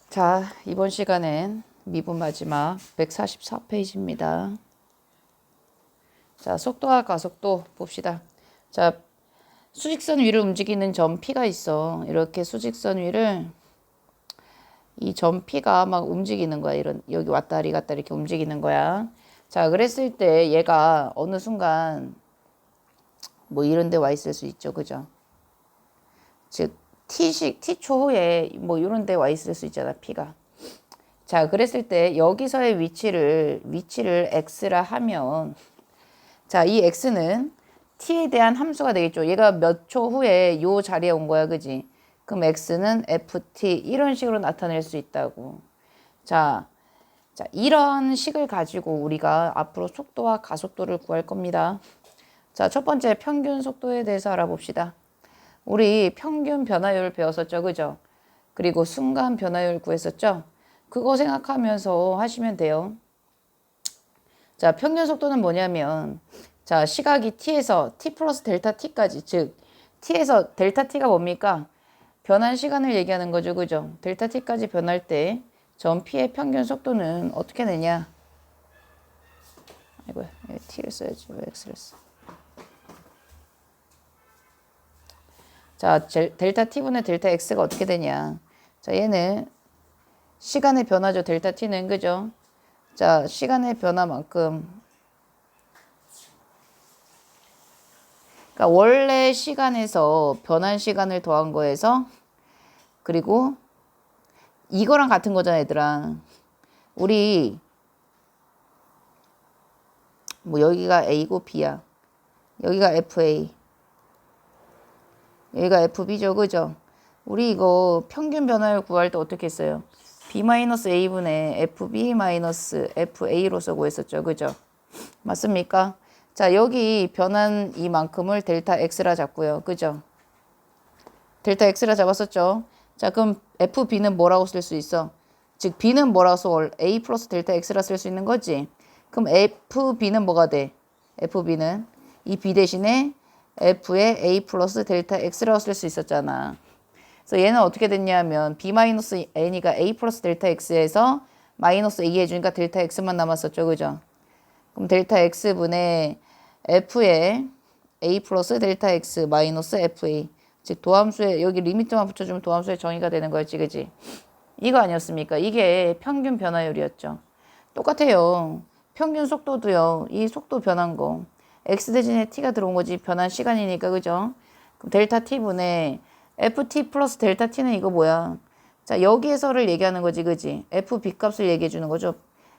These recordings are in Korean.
자, 이번 시간엔 미분 마지막 144페이지입니다. 자, 속도와 가속도 봅시다. 자, 수직선 위를 움직이는 점 P가 있어. 이렇게 수직선 위를 이 점 P가 막 움직이는 거야. 이런 여기 왔다리 갔다 이렇게 움직이는 거야. 자, 그랬을 때 얘가 어느 순간 뭐 이런 데 와 있을 수 있죠. 그죠? 즉 T 초후에 뭐 이런 데 와 있을 수 있잖아. P가. 자, 그랬을 때 여기서의 위치를 x라 하면 자, 이 x는 t에 대한 함수가 되겠죠. 얘가 몇 초 후에 요 자리에 온 거야. 그지? 그럼 x는 ft 이런 식으로 나타낼 수 있다고. 자, 이런 식을 가지고 우리가 앞으로 속도와 가속도를 구할 겁니다. 자, 첫 번째 평균 속도에 대해서 알아봅시다. 우리 평균 변화율 배웠었죠. 그죠? 그리고 순간 변화율 구했었죠. 그거 생각하면서 하시면 돼요. 자, 평균 속도는 뭐냐면 자, 시각이 t에서 t 플러스 델타 t까지, 즉 t에서 델타 t가 뭡니까? 변한 시간을 얘기하는 거죠. 그죠? 델타 t까지 변할 때 점 p의 평균 속도는 어떻게 내냐? 아이고, t를 써야지. 왜 x를 써? 자, 델타 t분의 델타 x가 어떻게 되냐? 자, 얘는 시간의 변화죠. 델타 t는. 그죠? 자, 시간의 변화만큼 그러니까 원래 시간에서 변한 시간을 더한 거에서 그리고 이거랑 같은 거잖아, 얘들아. 우리 뭐 여기가 A고 B야. 여기가 FA. 여기가 FB죠. 그죠? 우리 이거 평균 변화율 구할 때 어떻게 했어요? B-A분의 FB-FA로서 구했었죠. 그죠? 맞습니까? 자, 여기 변한 이만큼을 델타 X라 잡고요. 그죠? 델타 X라 잡았었죠. 자, 그럼 FB는 뭐라고 쓸 수 있어? 즉, B는 뭐라고 써? A 플러스 델타 X라 쓸 수 있는 거지. 그럼 FB는 뭐가 돼? FB는 이 B 대신에 F의 A 플러스 델타 X라고 쓸 수 있었잖아. 그래서 얘는 어떻게 됐냐면 B-N이가 A 플러스 델타 X에서 마이너스 A 해주니까 델타 X만 남았었죠. 그죠? 그럼 델타 X분의 F의 A 플러스 델타 X 마이너스 FA. 즉 도함수에 여기 리미트만 붙여주면 도함수의 정의가 되는 거였지. 그지? 이거 아니었습니까? 이게 평균 변화율이었죠. 똑같아요. 평균 속도도요. 이 속도 변한 거. x 대신에 t가 들어온 거지. 변한 시간이니까. 그죠? 그럼 델타 t분의 ft 플러스 델타 t는 이거 뭐야? 자, 여기에서를 얘기하는 거지. 그지? fb 값을 얘기해 주는 거죠.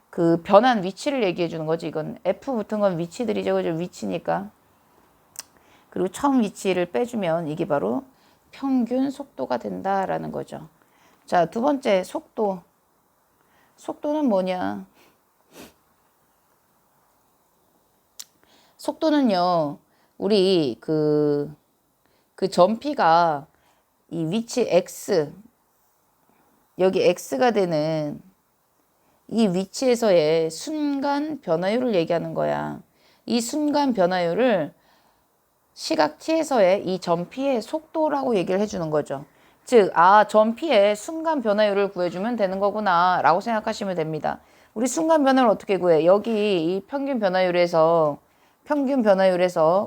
그 변한 위치를 얘기해 주는 거지. 이건 f 붙은 건 위치들이죠. 그죠? 위치니까. 그리고 처음 위치를 빼주면 이게 바로 평균 속도가 된다라는 거죠. 자, 두 번째 속도. 속도는 뭐냐? 속도는요, 우리 그 점 P가 이 위치 X, 여기 X가 되는 이 위치에서의 순간 변화율을 얘기하는 거야. 이 순간 변화율을 시각 t에서의 이 점 P의 속도라고 얘기를 해주는 거죠. 즉, 점 P의 순간 변화율을 구해주면 되는 거구나 라고 생각하시면 됩니다. 우리 순간 변화율을 어떻게 구해? 여기 이 평균 변화율에서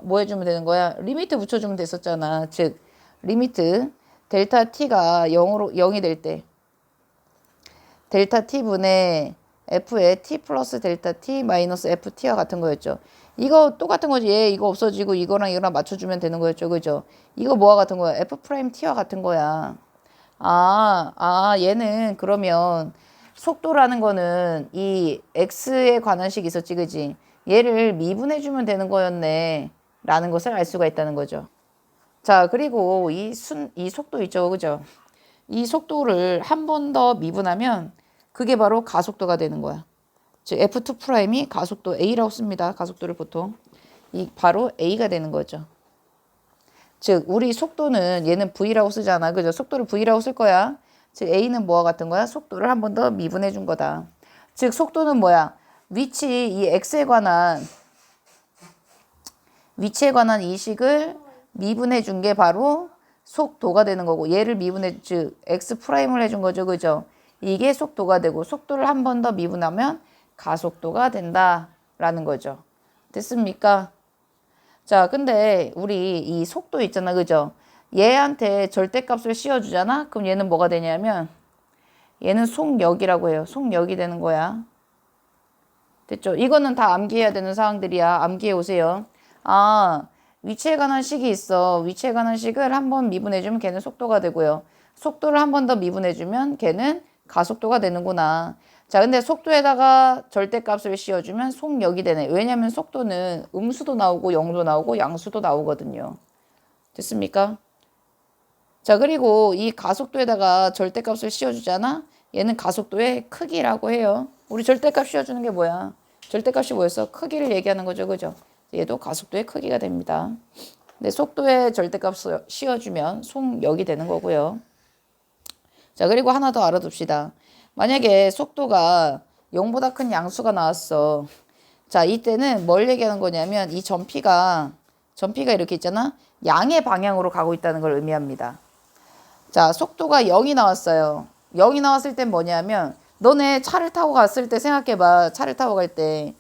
뭐 해주면 되는 거야? 리미트 붙여주면 됐었잖아. 즉, 리미트 델타 t가 0이 될 때 델타 t분의 f의 t 플러스 델타 t 마이너스 ft와 같은 거였죠. 이거 똑같은 거지. 얘 이거 없어지고 이거랑 맞춰주면 되는 거였죠. 그죠? 이거 뭐와 같은 거야? f 프라임 t와 같은 거야. 얘는 그러면 속도라는 거는 이 x에 관한 식이 있었지. 그지? 얘를 미분해주면 되는 거였네. 라는 것을 알 수가 있다는 거죠. 자, 그리고 이 속도 있죠. 그죠? 이 속도를 한 번 더 미분하면 그게 바로 가속도가 되는 거야. 즉 F2 프라임이 가속도 A라고 씁니다. 가속도를 보통. 이 바로 A가 되는 거죠. 즉 우리 속도는 얘는 V라고 쓰잖아. 그죠? 속도를 V라고 쓸 거야. 즉 A는 뭐와 같은 거야? 속도를 한 번 더 미분해 준 거다. 즉 속도는 뭐야? 위치에 관한 이식을 미분해 준 게 바로 속도가 되는 거고 얘를 즉 X 프라임을 해준 거죠. 그죠? 이게 속도가 되고 속도를 한 번 더 미분하면 가속도가 된다라는 거죠. 됐습니까? 자, 근데 우리 이 속도 있잖아, 그죠? 얘한테 절대값을 씌워주잖아? 그럼 얘는 뭐가 되냐면 얘는 속력이라고 해요. 속력이 되는 거야. 됐죠? 이거는 다 암기해야 되는 사항들이야. 암기해 오세요. 아, 위치에 관한 식이 있어. 위치에 관한 식을 한 번 미분해주면 걔는 속도가 되고요. 속도를 한 번 더 미분해주면 걔는 가속도가 되는구나. 자, 근데 속도에다가 절대값을 씌워주면 속력이 되네. 왜냐면 속도는 음수도 나오고 영도 나오고 양수도 나오거든요. 됐습니까? 자, 그리고 이 가속도에다가 절대값을 씌워주잖아? 얘는 가속도의 크기라고 해요. 우리 절대값 씌워주는 게 뭐야? 절대값이 뭐였어? 크기를 얘기하는 거죠, 그죠? 얘도 가속도의 크기가 됩니다. 근데 속도에 절대값을 씌워주면 속력이 되는 거고요. 자, 그리고 하나 더 알아둡시다. 만약에 속도가 0보다 큰 양수가 나왔어. 자, 이때는 뭘 얘기하는 거냐면 이 전피가 이렇게 있잖아? 양의 방향으로 가고 있다는 걸 의미합니다. 자, 속도가 0이 나왔어요. 0이 나왔을 땐 뭐냐면 너네 차를 타고 갔을 때 생각해봐. 차를 타고 갈 때.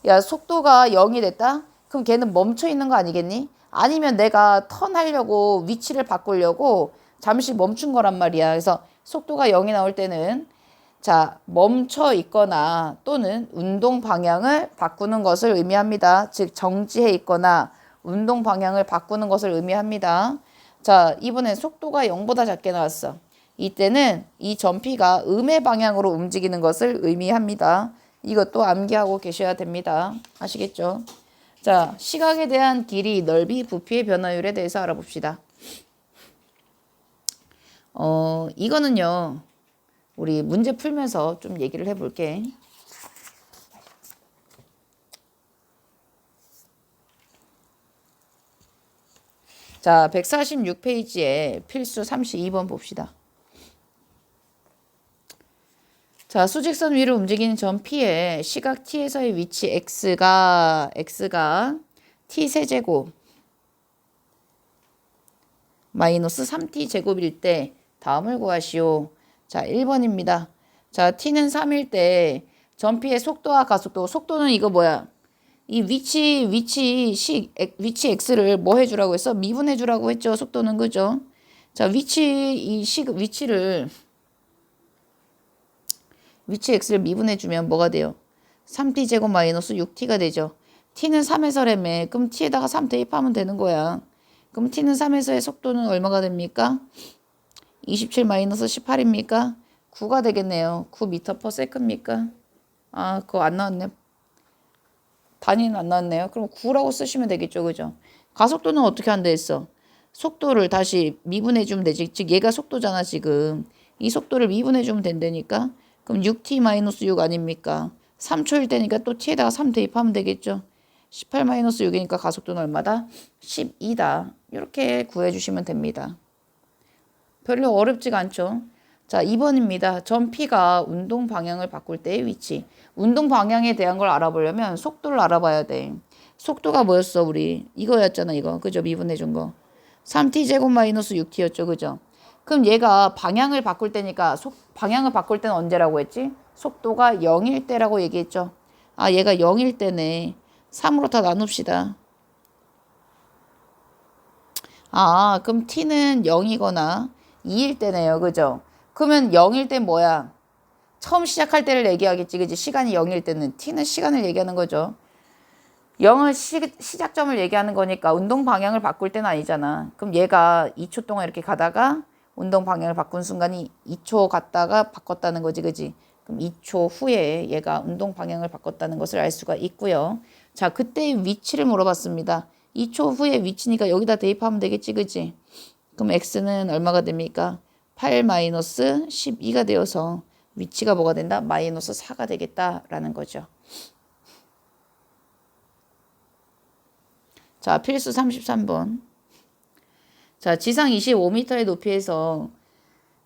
야, 속도가 0이 됐다? 그럼 걔는 멈춰 있는 거 아니겠니? 아니면 내가 턴하려고 위치를 바꾸려고 잠시 멈춘 거란 말이야. 그래서 속도가 0이 나올 때는 자, 멈춰 있거나 또는 운동 방향을 바꾸는 것을 의미합니다. 즉, 정지해 있거나 운동 방향을 바꾸는 것을 의미합니다. 자, 이번엔 속도가 0보다 작게 나왔어. 이때는 이 전피가 음의 방향으로 움직이는 것을 의미합니다. 이것도 암기하고 계셔야 됩니다. 아시겠죠? 자, 시각에 대한 길이, 넓이, 부피의 변화율에 대해서 알아봅시다. 이거는요. 우리 문제 풀면서 좀 얘기를 해볼게. 자, 146페이지에 필수 32번 봅시다. 자, 수직선 위를 움직이는 점 P의 시각 T에서의 위치 X가 T 세제곱 마이너스 3T 제곱일 때 다음을 구하시오. 자, 1번입니다. 자, T는 3일 때 점 P의 속도와 가속도. 속도는 이거 뭐야? 이 위치 X를 뭐 해주라고 했어? 미분해주라고 했죠. 속도는 그죠? 자, 위치 X를 미분해주면 뭐가 돼요? 3t 제곱 마이너스 6t가 되죠. t는 3에서 래매. 그럼 t에다가 3 대입하면 되는 거야. 그럼 t는 3에서의 속도는 얼마가 됩니까? 27 마이너스 18입니까? 9가 되겠네요. 9m/s입니까? 아, 그거 안 나왔네. 단위는 안 나왔네요. 그럼 9라고 쓰시면 되겠죠. 그죠? 가속도는 어떻게 한다 했어? 속도를 다시 미분해주면 되지. 즉 얘가 속도잖아 지금. 이 속도를 미분해주면 된다니까. 그럼 6t-6 아닙니까? 3초일 때니까 또 t에다가 3 대입하면 되겠죠. 18-6이니까 가속도는 얼마다? 12다. 이렇게 구해주시면 됩니다. 별로 어렵지가 않죠. 자, 2번입니다. 점 P가 운동 방향을 바꿀 때의 위치. 운동 방향에 대한 걸 알아보려면 속도를 알아봐야 돼. 속도가 뭐였어, 우리? 이거였잖아, 이거. 그죠? 미분해준 거. 3t 제곱 마이너스 6t였죠, 그죠? 그럼 얘가 방향을 바꿀 때니까 방향을 바꿀 때는 언제라고 했지? 속도가 0일 때라고 얘기했죠. 아, 얘가 0일 때네. 3으로 다 나눕시다. 아, 그럼 t는 0이거나 2일 때네요, 그죠? 그러면 0일 때 뭐야? 처음 시작할 때를 얘기하겠지, 그지? 시간이 0일 때는 t는 시간을 얘기하는 거죠. 0은 시작점을 얘기하는 거니까 운동 방향을 바꿀 때는 아니잖아. 그럼 얘가 2초 동안 이렇게 가다가 운동 방향을 바꾼 순간이 2초 갔다가 바꿨다는 거지, 그지? 그럼 2초 후에 얘가 운동 방향을 바꿨다는 것을 알 수가 있고요. 자, 그때의 위치를 물어봤습니다. 2초 후에 위치니까 여기다 대입하면 되겠지, 그지? 그럼 x는 얼마가 됩니까? 8-12가 되어서 위치가 뭐가 된다? 마이너스 4가 되겠다라는 거죠. 자, 필수 33번. 자, 지상 25m의 높이에서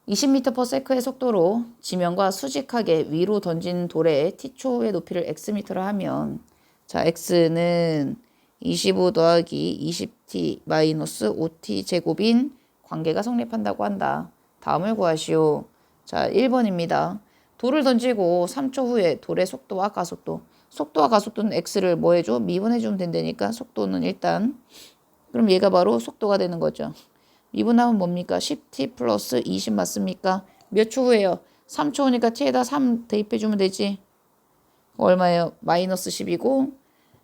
20m/s의 속도로 지면과 수직하게 위로 던진 돌의 t초의 높이를 xm라 하면 자, x는 25 더하기 20t 마이너스 5t 제곱인 관계가 성립한다고 한다. 다음을 구하시오. 자, 1번입니다. 돌을 던지고 3초 후에 돌의 속도와 가속도. 속도와 가속도는 x를 뭐 해줘? 미분해주면 된다니까. 속도는 일단. 그럼 얘가 바로 속도가 되는 거죠. 미분하면 뭡니까? 10t 플러스 20 맞습니까? 몇 초 후에요? 3초 후니까 t에다 3 대입해주면 되지. 얼마예요? 마이너스 10이고.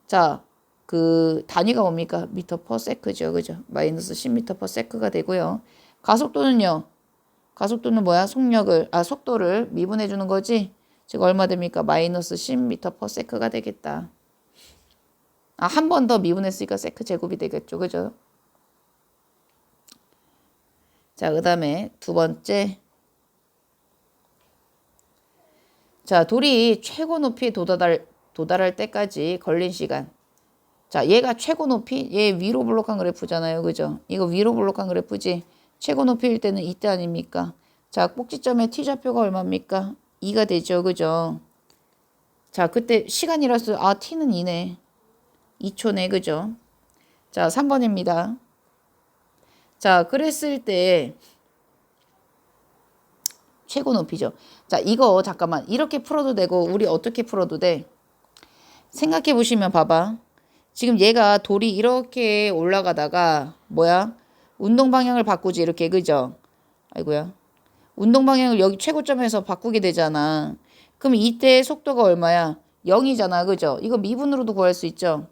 자, 그 단위가 뭡니까? 미터 퍼 세크죠. 그죠? 마이너스 10m 퍼 세크가 되고요. 가속도는요. 가속도는 뭐야? 속도를 미분해 주는 거지. 즉 얼마 됩니까? 마이너스 10m 퍼 세크가 되겠다. 한 번 더 미분했으니까 세크 제곱이 되겠죠. 그죠? 자, 그다음에 두 번째. 자, 돌이 최고 높이에 도달할 때까지 걸린 시간. 자, 얘가 최고 높이, 얘 위로 블록한 그래프잖아요. 그죠? 이거 위로 블록한 그래프지. 최고 높이일 때는 이때 아닙니까? 자, 꼭지점의 t좌표가 얼마입니까? 2가 되죠. 그죠? 자, 그때 시간이라서 t는 2네. 2초네. 그죠? 자, 3번입니다. 자, 그랬을 때 최고 높이죠. 자, 이거 잠깐만. 이렇게 풀어도 되고 우리 어떻게 풀어도 돼? 생각해 보시면 봐봐. 지금 얘가 돌이 이렇게 올라가다가 뭐야? 운동 방향을 바꾸지 이렇게. 그죠? 아이고야. 운동 방향을 여기 최고점에서 바꾸게 되잖아. 그럼 이때 속도가 얼마야? 0이잖아. 그죠? 이거 미분으로도 구할 수 있죠.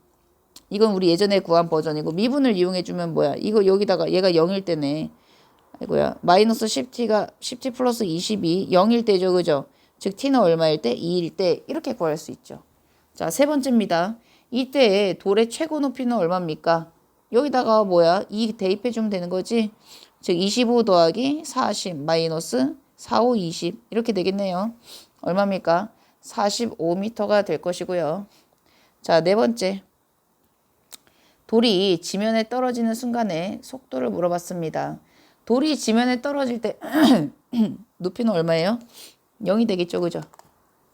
이건 우리 예전에 구한 버전이고 미분을 이용해 주면 뭐야? 이거 여기다가 얘가 0일 때네. 아이고야. 마이너스 10t 플러스 20이 0일 때죠. 그죠? 즉 t는 얼마일 때? 2일 때. 이렇게 구할 수 있죠. 자, 세 번째입니다. 이때 돌의 최고 높이는 얼마입니까? 여기다가 뭐야? 2 대입해 주면 되는 거지. 즉 25 더하기 40 마이너스 4, 5, 20 이렇게 되겠네요. 얼마입니까? 45m가 될 것이고요. 자, 네 번째. 돌이 지면에 떨어지는 순간에 속도를 물어봤습니다. 돌이 지면에 떨어질 때 높이는 얼마예요? 0이 되겠죠. 그죠?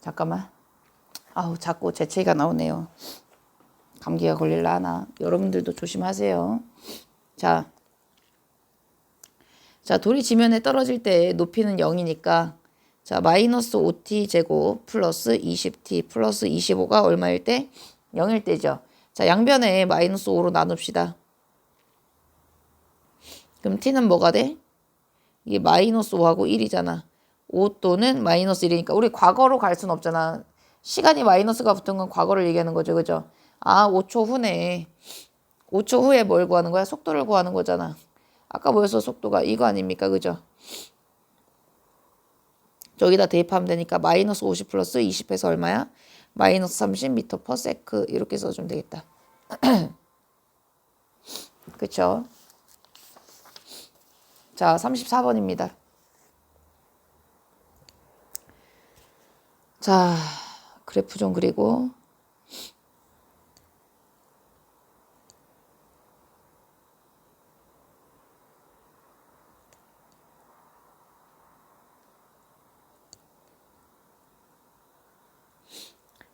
잠깐만. 아우, 자꾸 재채기가 나오네요. 감기가 걸릴라 하나. 여러분들도 조심하세요. 자, 돌이 지면에 떨어질 때 높이는 0이니까 자, 마이너스 5t 제곱 플러스 20t 플러스 25가 얼마일 때? 0일 때죠. 자, 양변에 마이너스 5로 나눕시다. 그럼 t는 뭐가 돼? 이게 마이너스 5하고 1이잖아. 5 또는 마이너스 1이니까 우리 과거로 갈 수는 없잖아. 시간이 마이너스가 붙은 건 과거를 얘기하는 거죠. 그죠? 5초 후네. 5초 후에 뭘 구하는 거야? 속도를 구하는 거잖아. 아까 뭐였어? 속도가 이거 아닙니까? 그죠? 저기다 대입하면 되니까 마이너스 50 플러스 20해서 얼마야? 마이너스 30m 퍼 세크 이렇게 써주면 되겠다. 그쵸? 자, 34번입니다. 자, 그래프 좀 그리고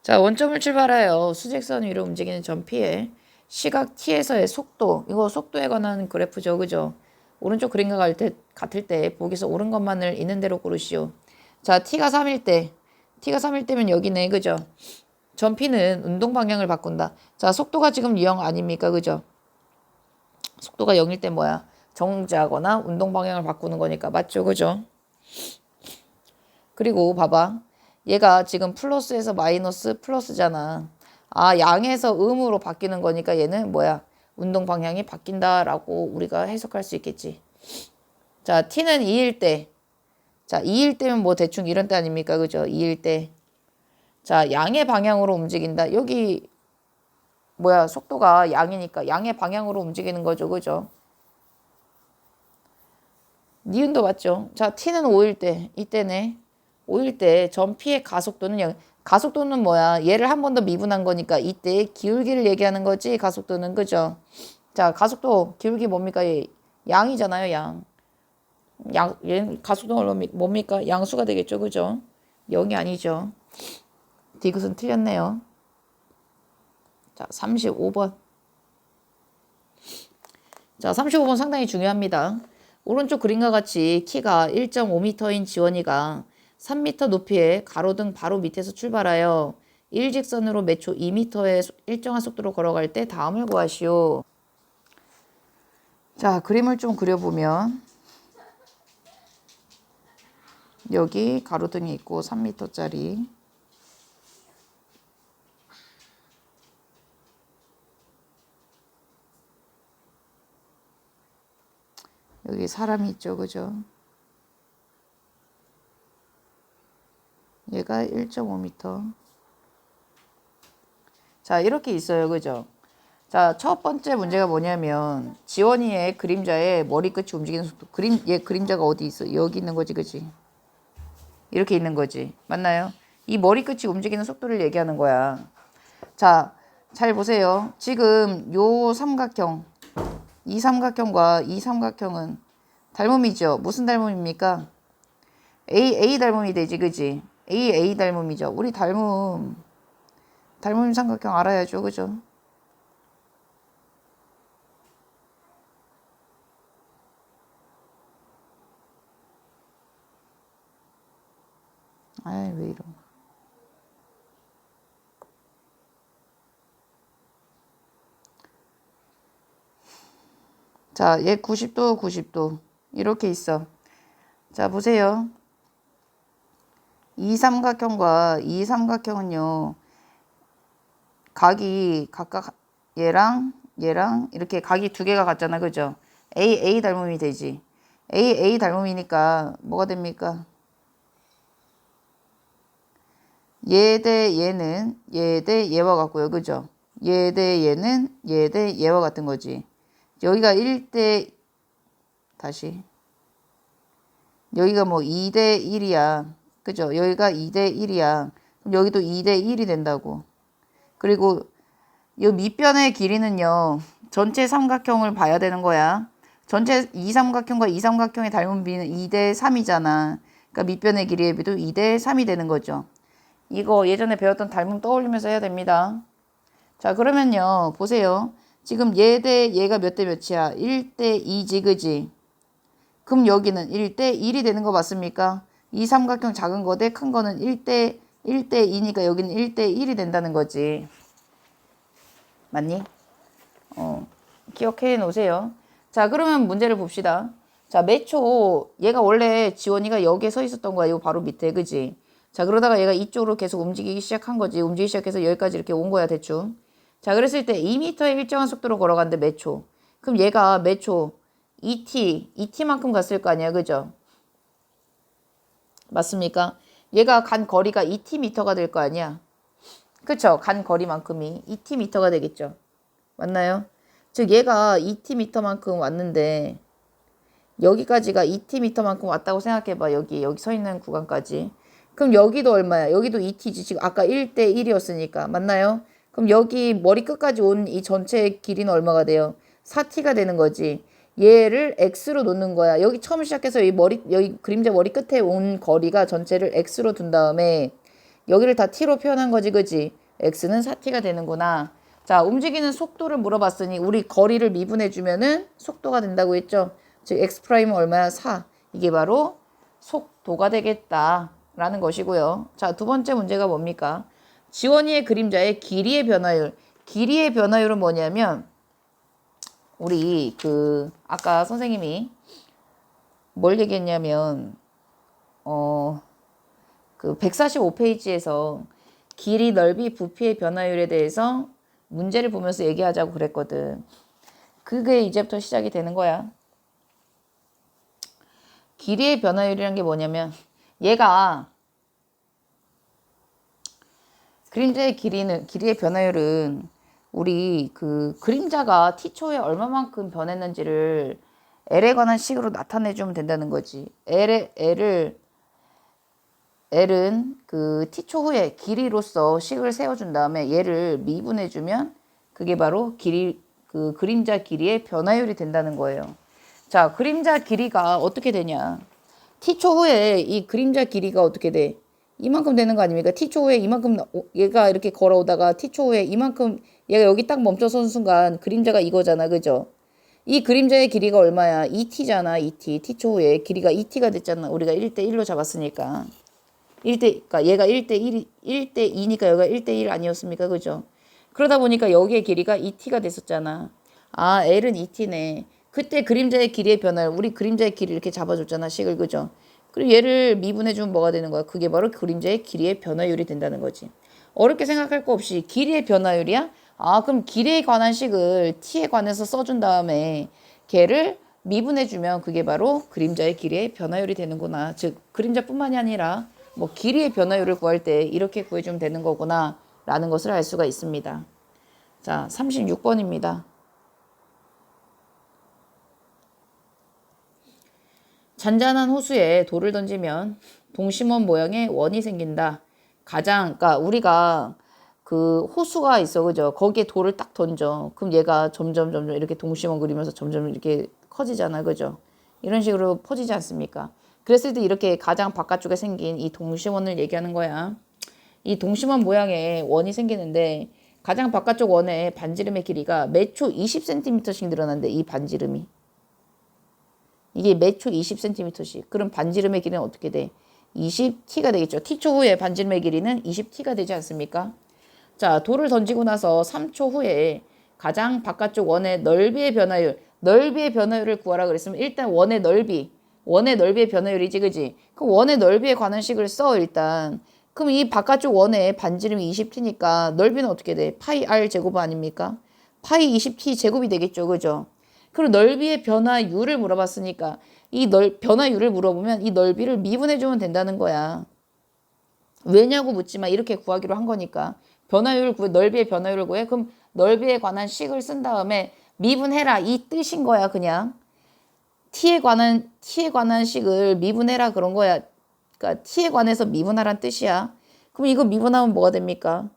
자, 원점을 출발하여 수직선 위로 움직이는 점 P에 시각 T에서의 속도, 이거 속도에 관한 그래프죠. 그죠? 오른쪽 그림과 같을 때 보기에서 옳은 것만을 있는 대로 고르시오. 자, T가 3일 때면 여기네. 그죠? 점 P는 운동 방향을 바꾼다. 자, 속도가 지금 0 아닙니까? 그죠? 속도가 0일 때 뭐야? 정지하거나 운동 방향을 바꾸는 거니까. 맞죠? 그죠? 그리고 봐봐. 얘가 지금 플러스에서 마이너스 플러스잖아. 양에서 음으로 바뀌는 거니까 얘는 뭐야? 운동 방향이 바뀐다라고 우리가 해석할 수 있겠지. 자, t는 2일 때. 자, 2일 때면 뭐 대충 이런 때 아닙니까? 그죠? 2일 때. 자, 양의 방향으로 움직인다. 여기 뭐야? 속도가 양이니까 양의 방향으로 움직이는 거죠. 그죠? 니은도 맞죠? 자, t는 5일 때. 이때네. 5일 때 점 P의 가속도는 0. 가속도는 뭐야? 얘를 한 번 더 미분한 거니까 이때 기울기를 얘기하는 거지. 가속도는. 그죠? 자, 가속도 기울기 뭡니까? 얘 양이잖아요. 얘는 가속도가 뭡니까? 양수가 되겠죠. 그죠? 0이 아니죠. 디귿은 틀렸네요. 자, 35번. 자, 35번 상당히 중요합니다. 오른쪽 그림과 같이 키가 1.5m인 지원이가 3m 높이의 가로등 바로 밑에서 출발하여 일직선으로 매초 2m의 일정한 속도로 걸어갈 때 다음을 구하시오. 자, 그림을 좀 그려보면 여기 가로등이 있고 3m짜리, 여기 사람이 있죠, 그죠? 얘가 1.5m. 자, 이렇게 있어요, 그죠? 자, 첫 번째 문제가 뭐냐면 지원이의 그림자의 머리끝이 움직이는 속도. 얘 그림자가 어디 있어? 여기 있는 거지, 그지? 이렇게 있는 거지. 맞나요? 이 머리끝이 움직이는 속도를 얘기하는 거야. 자, 잘 보세요. 지금 요 삼각형, 이 삼각형과 이 삼각형은 닮음이죠. 무슨 닮음입니까? A 닮음이 되지, 그지? A 닮음이죠. 우리 닮음 삼각형 알아야죠, 그죠? 아이, 왜 이런 거. 자, 얘 90도, 90도. 이렇게 있어. 자, 보세요. 이 삼각형과 이 삼각형은요, 각이 각각 얘랑 이렇게 각이 두 개가 같잖아, 그죠? A 닮음이 되지. A 닮음이니까 뭐가 됩니까? 얘 대 얘는 얘 대 얘와 같고요, 그죠? 얘 대 얘는 얘 대 얘와 같은 거지. 여기가 1대 다시 여기가 뭐 2대 1이야, 그죠? 여기가 2대 1이야. 그럼 여기도 2대 1이 된다고. 그리고 이 밑변의 길이는요, 전체 삼각형을 봐야 되는 거야. 전체 이 삼각형과 이 삼각형의 닮은 비는 2대 3이잖아. 그러니까 밑변의 길이의 비도 2대 3이 되는 거죠. 이거 예전에 배웠던 닮음 떠올리면서 해야 됩니다. 자, 그러면요, 보세요. 지금 얘 대 얘가 몇 대 몇이야? 1대 2지, 그지? 그럼 여기는 1대 1이 되는 거 맞습니까? 이 삼각형 작은 거 대 큰 거는 1대 2니까 여기는 1대 1이 된다는 거지. 맞니? 기억해 놓으세요. 자, 그러면 문제를 봅시다. 자, 매초 얘가 원래 지원이가 여기에 서 있었던 거야. 요 바로 밑에, 그지? 자, 그러다가 얘가 이쪽으로 계속 움직이기 시작한 거지. 움직이기 시작해서 여기까지 이렇게 온 거야, 대충. 자, 그랬을 때 2m의 일정한 속도로 걸어간대, 매초. 그럼 얘가 매초 2t만큼 갔을 거 아니야, 그죠? 맞습니까? 얘가 간 거리가 2tm가 될 거 아니야. 그쵸? 간 거리만큼이 2tm가 되겠죠. 맞나요? 즉 얘가 2tm만큼 왔는데 여기까지가 2tm만큼 왔다고 생각해봐. 여기 서 있는 구간까지. 그럼 여기도 얼마야? 여기도 2t지. 지금 아까 1대 1이었으니까. 맞나요? 그럼 여기 머리 끝까지 온 이 전체 길이는 얼마가 돼요? 4t가 되는 거지. 얘를 x로 놓는 거야. 여기 처음 시작해서 여기 그림자 머리 끝에 온 거리가 전체를 x로 둔 다음에 여기를 다 t로 표현한 거지, 그지? x는 4t가 되는구나. 자, 움직이는 속도를 물어봤으니 우리 거리를 미분해주면은 속도가 된다고 했죠. 즉 x 프라임은 얼마야? 4. 이게 바로 속도가 되겠다라는 것이고요. 자, 두 번째 문제가 뭡니까? 지원이의 그림자의 길이의 변화율. 길이의 변화율은 뭐냐면 우리 아까 선생님이 뭘 얘기했냐면 145페이지에서 길이, 넓이, 부피의 변화율에 대해서 문제를 보면서 얘기하자고 그랬거든. 그게 이제부터 시작이 되는 거야. 길이의 변화율이란 게 뭐냐면 얘가 그림자의 길이의 변화율은 우리 그림자가 t초에 얼마만큼 변했는지를 L에 관한 식으로 나타내주면 된다는 거지. L은 t초 후에 길이로서 식을 세워준 다음에 얘를 미분해주면 그게 바로 그림자 길이의 변화율이 된다는 거예요. 자, 그림자 길이가 어떻게 되냐. t초 후에 이 그림자 길이가 어떻게 돼? 이만큼 되는 거 아닙니까? t초 후에 이만큼, 얘가 이렇게 걸어오다가 t초 후에 이만큼, 얘가 여기 딱 멈춰선 순간 그림자가 이거잖아, 그죠? 이 그림자의 길이가 얼마야? 2t잖아. 2t. t초후에 길이가 2t가 됐잖아. 우리가 1대1로 잡았으니까. 그러니까 얘가 1대2니까 여기가 1대1 아니었습니까? 그죠? 그러다 보니까 여기의 길이가 2t가 됐었잖아. 아, L은 2t네. 그때 그림자의 길이의 변화를, 우리 그림자의 길이 이렇게 잡아줬잖아. 식을, 그죠? 그리고 얘를 미분해주면 뭐가 되는 거야? 그게 바로 그림자의 길이의 변화율이 된다는 거지. 어렵게 생각할 거 없이 길이의 변화율이야? 아, 그럼 길이에 관한 식을 t에 관해서 써준 다음에 걔를 미분해주면 그게 바로 그림자의 길이의 변화율이 되는구나. 즉, 그림자뿐만이 아니라 뭐 길이의 변화율을 구할 때 이렇게 구해주면 되는 거구나 라는 것을 알 수가 있습니다. 자, 36번입니다. 잔잔한 호수에 돌을 던지면 동심원 모양의 원이 생긴다. 그러니까 우리가 그 호수가 있어, 그죠? 거기에 돌을 딱 던져. 그럼 얘가 점점 이렇게 동심원 그리면서 점점 이렇게 커지잖아, 그죠? 이런 식으로 퍼지지 않습니까? 그랬을 때 이렇게 가장 바깥쪽에 생긴 이 동심원을 얘기하는 거야. 이 동심원 모양의 원이 생기는데 가장 바깥쪽 원의 반지름의 길이가 매초 20cm씩 늘어난대, 이 반지름이. 이게 매초 20cm씩. 그럼 반지름의 길이는 어떻게 돼? 20t가 되겠죠. t초 후에 반지름의 길이는 20t가 되지 않습니까? 자, 돌을 던지고 나서 3초 후에 가장 바깥쪽 원의 넓이의 변화율을 구하라 그랬으면 일단 원의 넓이의 변화율이지, 그지? 그 원의 넓이에 관한 식을 써, 일단. 그럼 이 바깥쪽 원의 반지름이 20t니까 넓이는 어떻게 돼? 파이 r 제곱 아닙니까? 파이 20t 제곱이 되겠죠, 그죠? 그리고 넓이의 변화율을 물어봤으니까 이 변화율을 물어보면 이 넓이를 미분해주면 된다는 거야. 왜냐고 묻지만 이렇게 구하기로 한 거니까. 넓이의 변화율을 구해. 그럼 넓이에 관한 식을 쓴 다음에 미분해라, 이 뜻인 거야, 그냥. t에 관한 식을 미분해라, 그런 거야. 그러니까 t에 관해서 미분하란 뜻이야. 그럼 이거 미분하면 뭐가 됩니까?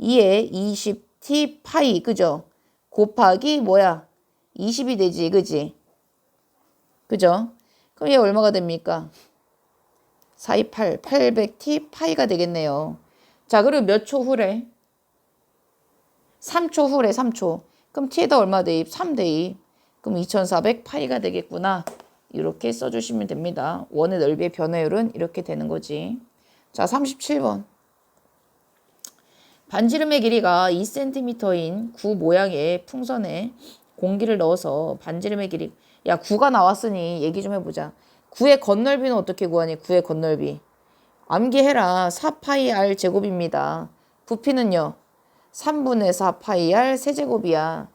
2에 20t 파이, 그죠? 곱하기 뭐야? 20이 되지, 그지? 그죠? 그럼 얘 얼마가 됩니까? 428, 800t 파이가 되겠네요. 자, 그리고 몇 초 후래? 3초 후래, 3초. 그럼 t에다 얼마 대입? 3 대입. 그럼 2400 파이가 되겠구나. 이렇게 써주시면 됩니다. 원의 넓이의 변화율은 이렇게 되는 거지. 자, 37번. 반지름의 길이가 2cm인 구 모양의 풍선에 공기를 넣어서 반지름의 길이, 야, 9가 나왔으니 얘기 좀 해보자. 9의 건널비는 어떻게 구하니? 9의 건널비. 암기해라. 4파이 r 제곱입니다. 부피는요? 3분의 4파이 r 세제곱이야.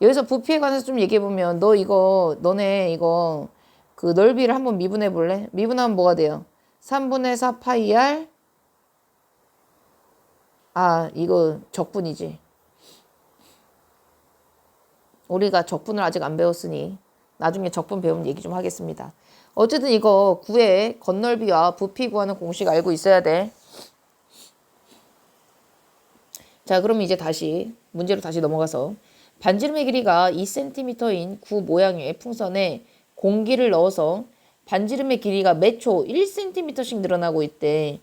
여기서 부피에 관해서 좀 얘기해보면 너네 이거 그 넓이를 한번 미분해 볼래? 미분하면 뭐가 돼요? 3분의 4파이 r, 아, 이거 적분이지. 우리가 적분을 아직 안 배웠으니 나중에 적분 배우면 얘기 좀 하겠습니다. 어쨌든 이거 9의 건널비와 부피 구하는 공식 알고 있어야 돼. 자, 그럼 이제 문제로 다시 넘어가서 반지름의 길이가 2cm인 구 모양의 풍선에 공기를 넣어서 반지름의 길이가 매초 1cm씩 늘어나고 있대.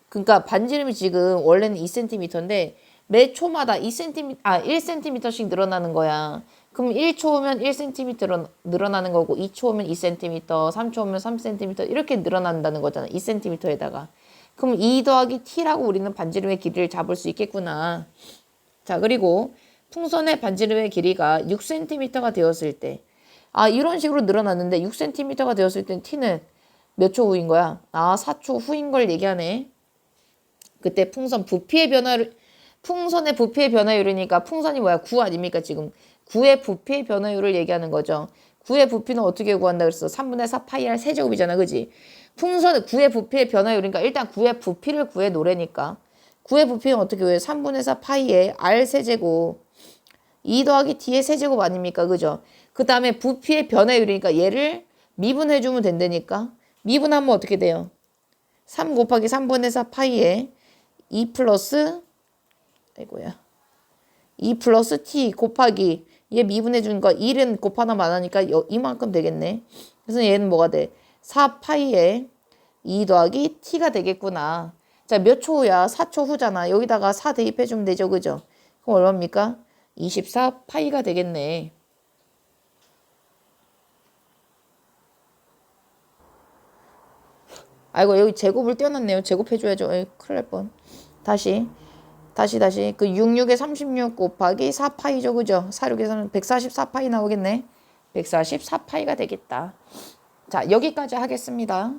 그러니까 반지름이 지금 원래는 2cm인데 매 초마다 1cm씩 늘어나는 거야. 그럼 1초면 1cm 늘어나는 거고 2초면 2cm, 3초면 3cm 이렇게 늘어난다는 거잖아. 2cm에다가. 그럼 2 더하기 t라고 우리는 반지름의 길이를 잡을 수 있겠구나. 자, 그리고 풍선의 반지름의 길이가 6cm가 되었을 때, 아, 이런 식으로 늘어났는데 6cm가 되었을 때 t는 몇 초 후인 거야? 아, 4초 후인 걸 얘기하네. 그때 풍선의 부피의 변화율이니까 풍선이 뭐야? 9 아닙니까, 지금? 9의 부피의 변화율을 얘기하는 거죠. 9의 부피는 어떻게 구한다 그랬어? 3분의 4 파이 r 세제곱이잖아, 그지? 풍선의 9의 부피의 변화율이니까 일단 9의 부피를 구해 놓으라니까. 9의 부피는 어떻게 구해? 3분의 4 파이의 r 세제곱. 2 더하기 t의 세제곱 아닙니까, 그죠? 그 다음에 부피의 변화율이니까 얘를 미분해주면 된다니까. 미분하면 어떻게 돼요? 3 곱하기 3분의 4 파이에 2 플러스 2 플러스 t 곱하기 얘 미분해 주는 거 1은 곱하나 안 하니까 이만큼 되겠네. 그래서 얘는 뭐가 돼? 4 파이에 2 더하기 t가 되겠구나. 자, 몇 초 후야? 4초 후잖아. 여기다가 4 대입해 주면 되죠, 그죠? 그럼 얼마입니까? 24 파이가 되겠네. 아이고 여기 제곱을 떼어놨네요. 제곱해줘야죠. 에이, 큰일 날 뻔. 다시 그 66에 36 곱하기 4파이죠. 그죠? 사륙에서는 144파이 나오겠네. 144파이가 되겠다. 자, 여기까지 하겠습니다.